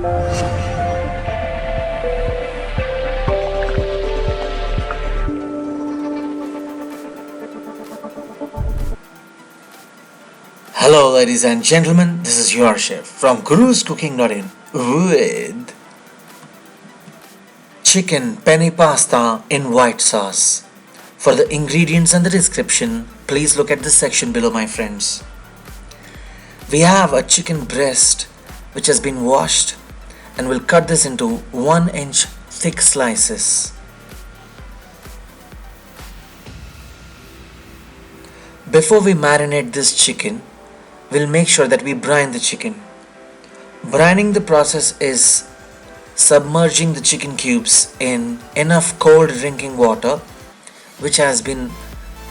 Hello, ladies and gentlemen, this is your chef from Guru's Cooking.in with Chicken Penne Pasta in white sauce. For the ingredients and the description, please look at the section below, my friends. We have a chicken breast which has been washed, and we'll cut this into 1-inch thick slices. Before we marinate this chicken, we'll make sure that we brine the chicken. Brining the process is submerging the chicken cubes in enough cold drinking water which has been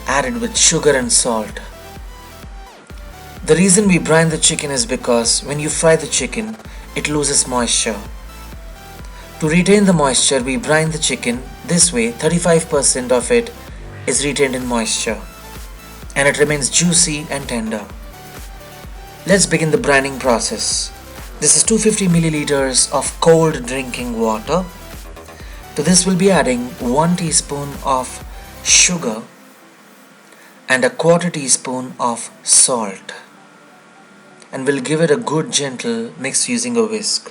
added with sugar and salt. The reason we brine the chicken is because when you fry the chicken, it loses moisture. To retain the moisture, we brine the chicken. This way, 35% of it is retained in moisture and it remains juicy and tender. Let's begin the brining process. This is 250 milliliters of cold drinking water. To this we'll be adding 1 teaspoon of sugar and a 1/4 teaspoon of salt. And we'll give it a good gentle mix using a whisk.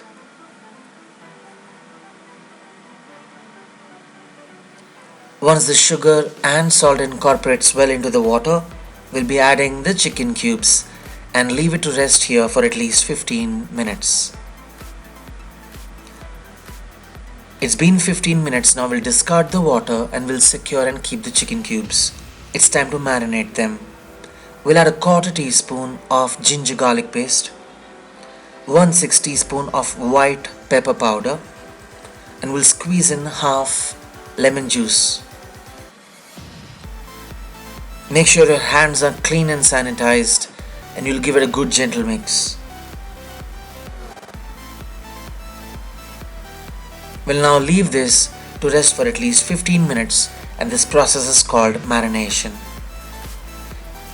Once the sugar and salt incorporates well into the water, we'll be adding the chicken cubes and leave it to rest here for at least 15 minutes. It's been 15 minutes now. We'll discard the water and we'll secure and keep the chicken cubes. It's time to marinate them. We'll add a 1/4 teaspoon of ginger garlic paste, 1/6 teaspoon of white pepper powder, and we'll squeeze in half lemon juice. Make sure your hands are clean and sanitized, and you'll give it a good gentle mix. We'll now leave this to rest for at least 15 minutes, and this process is called marination.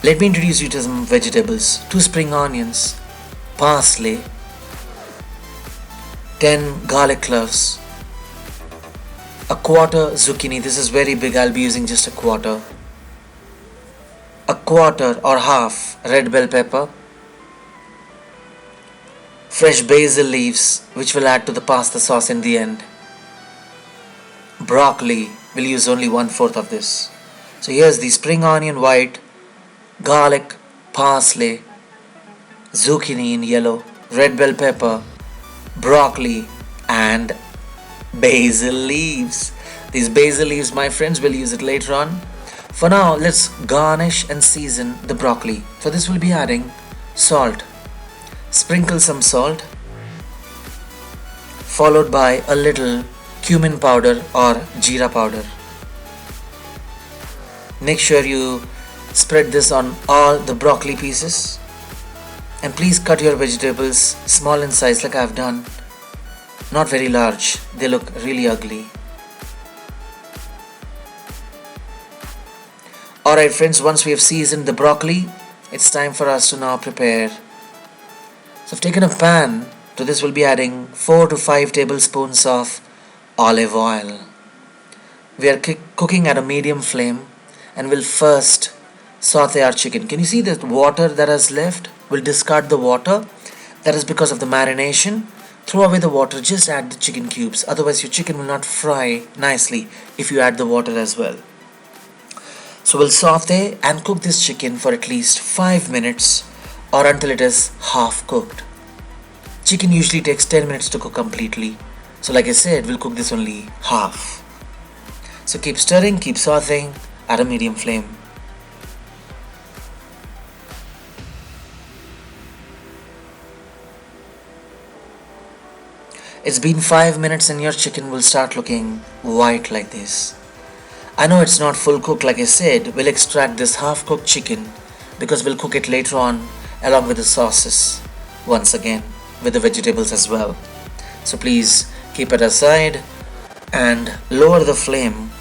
Let me introduce you to some vegetables. 2 spring onions, parsley, 10 garlic cloves, a 1/4 zucchini. This is very big, I'll be using just a 1/4. A 1/4 or half red bell pepper, fresh basil leaves which we'll add to the pasta sauce in the end. Broccoli, we'll use only 1/4 of this. So here's the spring onion white, garlic, parsley, zucchini in yellow, red bell pepper, broccoli and basil leaves. These basil leaves, my friends, we'll use it later on. For now, let's garnish and season the broccoli. For this we'll be adding salt. Sprinkle some salt, followed by a little cumin powder or jeera powder. Make sure you spread this on all the broccoli pieces. And please cut your vegetables small in size like I've done. Not very large, they look really ugly. Alright friends, once we have seasoned the broccoli, it's time for us to now prepare. So I've taken a pan. To this we'll be adding 4 to 5 tablespoons of olive oil. We are cooking at a medium flame and we'll first saute our chicken. Can you see the water that has left? We'll discard the water. That is because of the marination. Throw away the water, just add the chicken cubes. Otherwise your chicken will not fry nicely if you add the water as well. So we'll saute and cook this chicken for at least 5 minutes or until it is half cooked. Chicken usually takes 10 minutes to cook completely. So like I said, we'll cook this only half. So keep stirring, keep sauteing at a medium flame. It's been 5 minutes and your chicken will start looking white like this. I know it's not full cooked like I said. We'll extract this half cooked chicken because we'll cook it later on along with the sauces once again with the vegetables as well. So please keep it aside and lower the flame,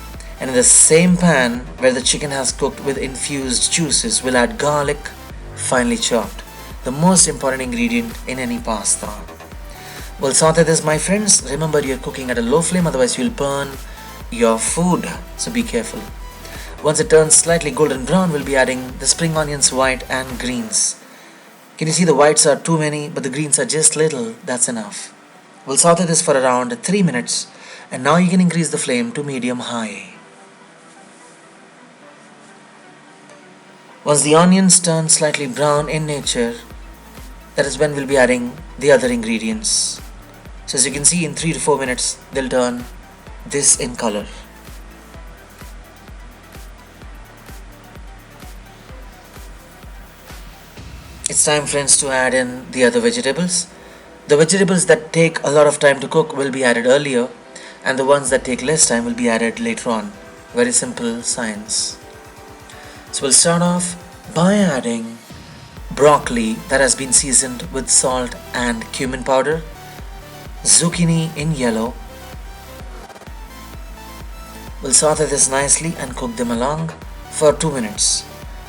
and in the same pan where the chicken has cooked with infused juices we'll add garlic finely chopped, the most important ingredient in any pasta. We'll saute this, my friends. Remember, you're cooking at a low flame, otherwise you'll burn your food, so be careful. Once it turns slightly golden brown, we'll be adding the spring onions, white and greens. Can you see the whites are too many, but the greens are just little? That's enough. We'll saute this for around 3 minutes, and now you can increase the flame to medium high. Once the onions turn slightly brown in nature, that is when we'll be adding the other ingredients. So as you can see, in 3 to 4 minutes, they'll turn this in color. It's time, friends, to add in the other vegetables. The vegetables that take a lot of time to cook will be added earlier, and the ones that take less time will be added later on. Very simple science. So we'll start off by adding broccoli that has been seasoned with salt and cumin powder, zucchini in yellow. We'll saute this nicely and cook them along for 2 minutes.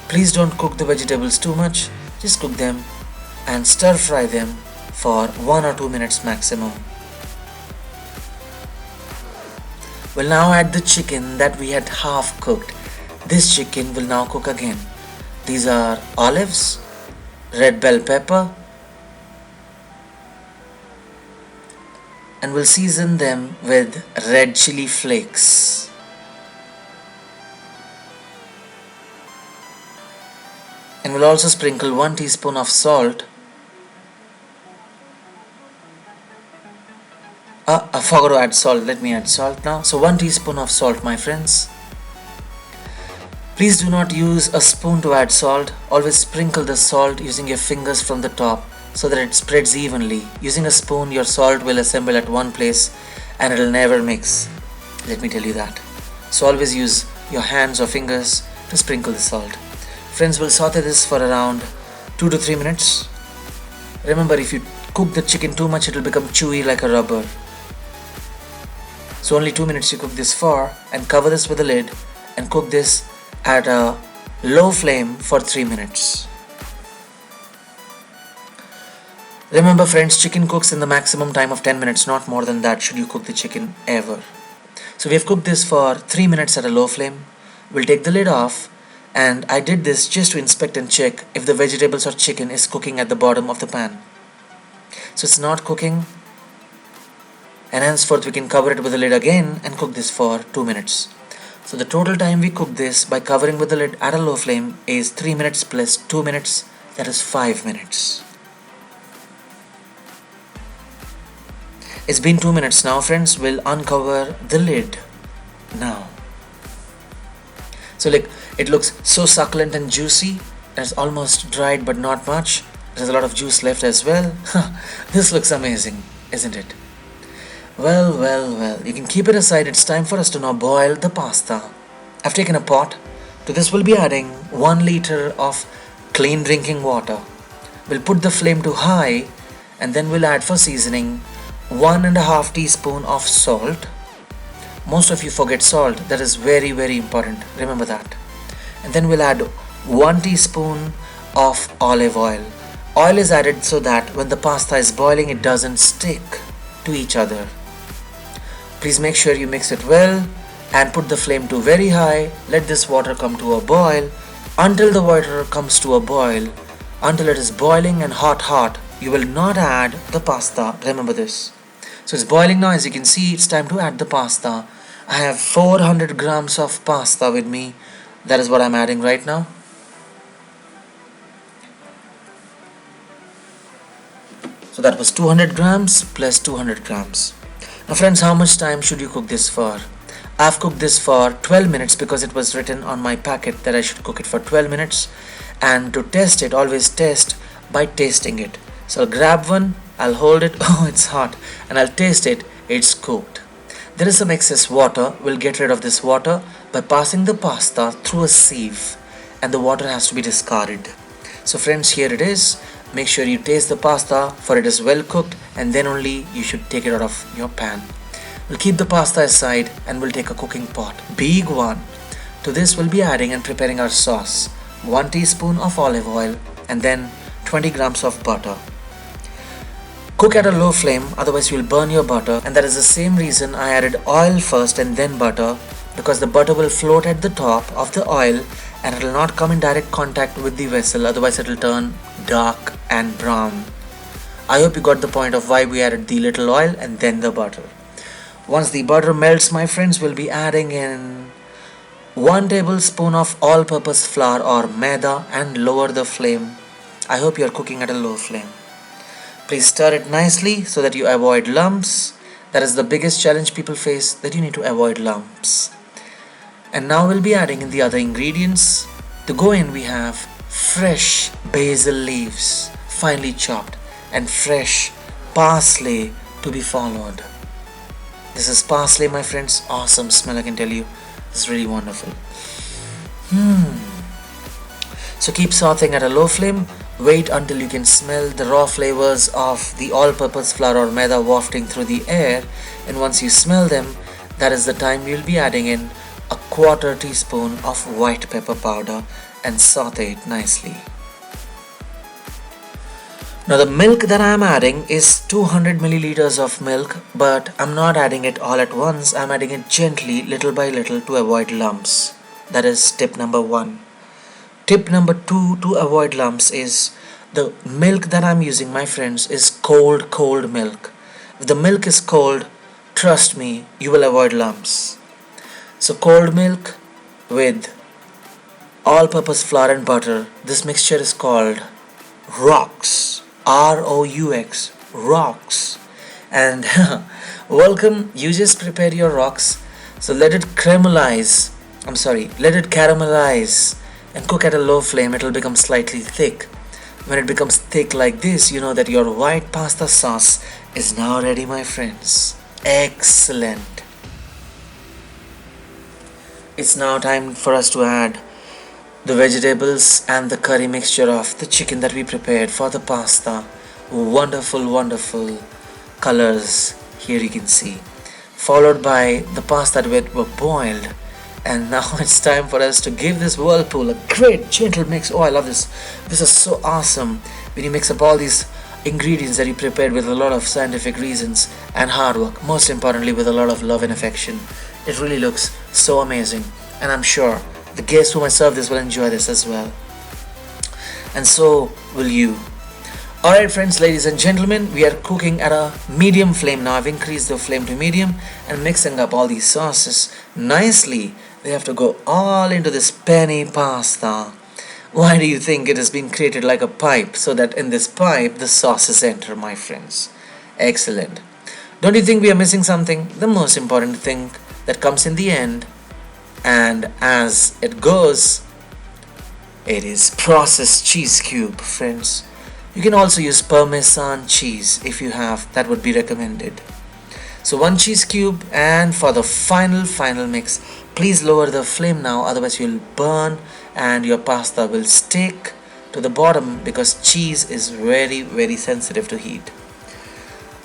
Please don't cook the vegetables too much, just cook them and stir fry them for 1 or 2 minutes maximum. We'll now add the chicken that we had half cooked. This chicken will now cook again. These are olives, red bell pepper, and we'll season them with red chilli flakes. And we'll also sprinkle 1 teaspoon of salt. I forgot to add salt. Let me add salt now. So 1 teaspoon of salt, my friends. Please do not use a spoon to add salt. Always sprinkle the salt using your fingers from the top so that it spreads evenly. Using a spoon, your salt will assemble at one place and it will never mix. Let me tell you that. So always use your hands or fingers to sprinkle the salt. Friends, we'll saute this for around 2 to 3 minutes. Remember, if you cook the chicken too much, it will become chewy like a rubber. So only 2 minutes you cook this for, and cover this with a lid and cook this at a low flame for 3 minutes. Remember, friends, chicken cooks in the maximum time of 10 minutes, not more than that should you cook the chicken ever. So we have cooked this for 3 minutes at a low flame. We'll take the lid off, and I did this just to inspect and check if the vegetables or chicken is cooking at the bottom of the pan. So it's not cooking, and henceforth we can cover it with the lid again and cook this for 2 minutes. So the total time we cook this by covering with the lid at a low flame is 3 minutes plus 2 minutes, that is 5 minutes. It's been 2 minutes now, friends. We'll uncover the lid now. So it looks so succulent and juicy. It's almost dried but not much. There's a lot of juice left as well. This looks amazing, isn't it? Well, you can keep it aside. It's time for us to now boil the pasta. I've taken a pot. To this we'll be adding 1 liter of clean drinking water. We'll put the flame to high, and then we'll add for seasoning 1.5 teaspoon of salt. Most of you forget salt. That is very, very important. Remember that. And then we'll add 1 teaspoon of olive oil. Oil is added so that when the pasta is boiling, it doesn't stick to each other. Please make sure you mix it well and put the flame to very high. Let this water come to a boil. Until the water comes to a boil, until it is boiling and hot, you will not add the pasta. Remember this. So it's boiling now. As you can see, it's time to add the pasta. I have 400 grams of pasta with me. That is what I'm adding right now. So that was 200 grams plus 200 grams. Now friends, how much time should you cook this for? I've cooked this for 12 minutes because it was written on my packet that I should cook it for 12 minutes. And to test it, always test by tasting it. So I'll grab one, I'll hold it, oh it's hot, and I'll taste it, it's cooked. There is some excess water. We'll get rid of this water by passing the pasta through a sieve, and the water has to be discarded. So friends, here it is. Make sure you taste the pasta, for it is well cooked, and then only you should take it out of your pan. We'll keep the pasta aside and we'll take a cooking pot, big one. To this we'll be adding and preparing our sauce. 1 teaspoon of olive oil and then 20 grams of butter. Cook at a low flame, otherwise you will burn your butter, and that is the same reason I added oil first and then butter, because the butter will float at the top of the oil and it will not come in direct contact with the vessel, otherwise it will turn dark and brown. I hope you got the point of why we added the little oil and then the butter. Once the butter melts, my friends, we'll be adding in 1 tablespoon of all-purpose flour or maida and lower the flame. I hope you're cooking at a low flame. Please stir it nicely so that you avoid lumps. That is the biggest challenge people face, that you need to avoid lumps. And now we'll be adding in the other ingredients. To go in, we have fresh basil leaves, finely chopped, and fresh parsley to be followed. This is parsley, my friends. Awesome smell, I can tell you. It's really wonderful. So keep sauteing at a low flame. Wait until you can smell the raw flavors of the all-purpose flour or maida wafting through the air, and once you smell them, that is the time you'll be adding in a 1/4 teaspoon of white pepper powder and saute it nicely. Now the milk that I am adding is 200 milliliters of milk, but I'm not adding it all at once. I'm adding it gently, little by little, to avoid lumps. That is tip number 1. Tip number 2 to avoid lumps is the milk that I'm using, my friends, is cold milk. If the milk is cold, trust me, you will avoid lumps. So cold milk with all-purpose flour and butter. This mixture is called rocks. R-O-U-X. Rocks. And welcome, you just prepared your rocks. So let it caramelize and cook at a low flame. It will become slightly thick. When it becomes thick like this, you know that your white pasta sauce is now ready, my friends. Excellent. It's now time for us to add the vegetables and the curry mixture of the chicken that we prepared for the pasta. Wonderful colors here you can see. Followed by the pasta that were boiled. And now it's time for us to give this whirlpool a great gentle mix. Oh, I love this. This is so awesome when you mix up all these ingredients that you prepared with a lot of scientific reasons and hard work. Most importantly, with a lot of love and affection. It really looks so amazing. And I'm sure the guests whom I serve this will enjoy this as well. And so will you. Alright friends, ladies and gentlemen, we are cooking at a medium flame now. I've increased the flame to medium and mixing up all these sauces nicely. They have to go all into this penne pasta. Why do you think it has been created like a pipe, so that in this pipe the sauces enter, my friends? Excellent. Don't you think we are missing something? The most important thing that comes in the end, and as it goes, it is processed cheese cube, friends. You can also use Parmesan cheese if you have, that would be recommended. So 1 cheese cube, and for the final mix, please lower the flame now, otherwise you'll burn and your pasta will stick to the bottom, because cheese is very sensitive to heat.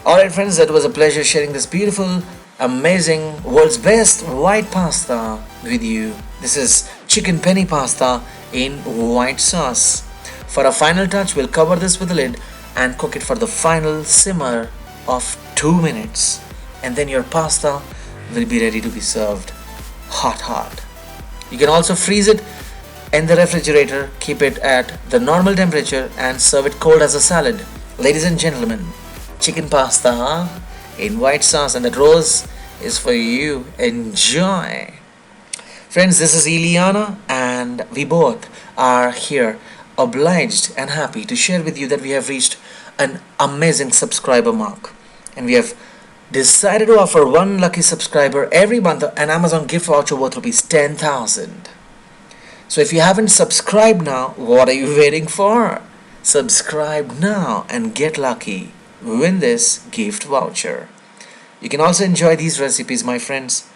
Alright friends, that was a pleasure sharing this beautiful, amazing, world's best white pasta with you. This is chicken penne pasta in white sauce. For a final touch, we'll cover this with a lid and cook it for the final simmer of 2 minutes. And then your pasta will be ready to be served hot. You can also freeze it in the refrigerator, keep it at the normal temperature and serve it cold as a salad. Ladies and gentlemen, chicken pasta in white sauce, and that rose is for you. Enjoy. Friends, this is Iliana and we both are here obliged and happy to share with you that we have reached an amazing subscriber mark, and we have decided to offer one lucky subscriber every month an Amazon gift voucher worth rupees 10,000. So if you haven't subscribed now, what are you waiting for? Subscribe now and get lucky. Win this gift voucher. You can also enjoy these recipes, my friends.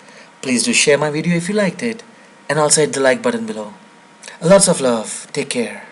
Please do share my video if you liked it, and also hit the like button below. Lots of love. Take care.